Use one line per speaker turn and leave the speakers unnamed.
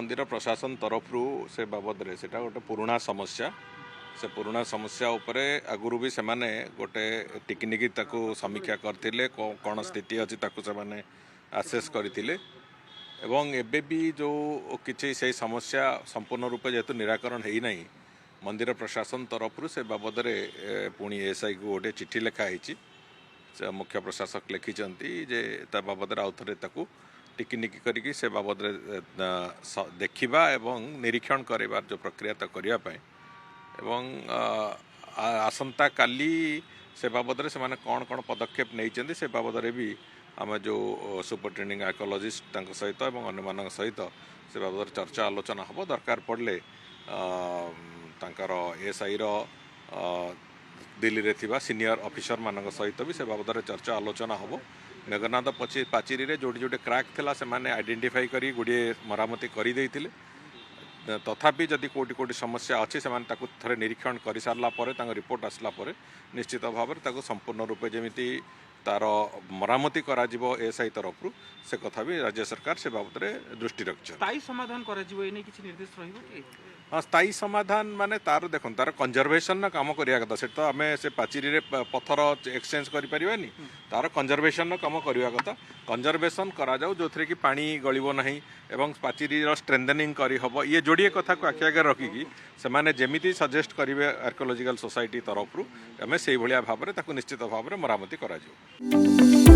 मंदिर प्रशासन तरफ से बाबद से गोटे पुराना समस्या से पुराना समस्या उपरे आगुरी भी से गोटे टिकनिकी समीक्षा करते कौन स्थिति अच्छी से आसेस करते एवं एबे भी जो किसी से समस्या संपूर्ण रूपे जेहेतु निराकरण है ना मंदिर प्रशासन तरफ से बाबद पुणी एसआई को गोटे चिठी लिखाई मुख्य प्रशासक लिखिंट जे बाबद आउ थे टिकिनिकी करके से बाबद देखा एवं निरीक्षण करार जो प्रक्रिया तो करने एवं आसंता काली से बाबद से माने कौन कौन पदक्षेप नहीं से बाबद भी आम जो सुपरिटेडिंग आर्कोलॉजिस्ट सहित और अन्य सहित से बाबद चर्चा आलोचना हम दरकार पड़े एसआई दिल्ली रे सीनियर ऑफिसर मान सहित भी से बाबद चर्चा आलोचना हम मेघनाथ पाचेरी रे जोड़ी जोड़े क्राक थिला से माने आइडेंटिफाई करी गुड़े मरामती कर तथापि जदि कोटी कोटी समस्या अच्छी से थे निरीक्षण कर सारा रिपोर्ट आसला निश्चित भाव में संपूर्ण रूपे जमी तार मरामती करा एसआई तरफ से कथा भी राज्य सरकार से बाबद दृष्टि रखिए।
स्थायी समाधान निर्देश
हाँ स्थायी समाधान माने तार देख तार कंजर्वेशन काम करिया कथा से तो आम से पाचेरी रे पत्थर एक्सचेंज करिपारिबानी तार कंजर्वेशन काम करिया कथा कंजर्वेशन करा जाऊ जो थे कि पानी गलिबो नहीं एवं पाचेरी स्ट्रेंथनिंग करी हबो ये जोड़िए कथा को आखि आगे रखिकी से माने जेमिति सजेस्ट करिवे आर्कोलॉजिकल सोसाइटी तरफ आम से भाव में निश्चित भाव में मरामती करा जाऊ।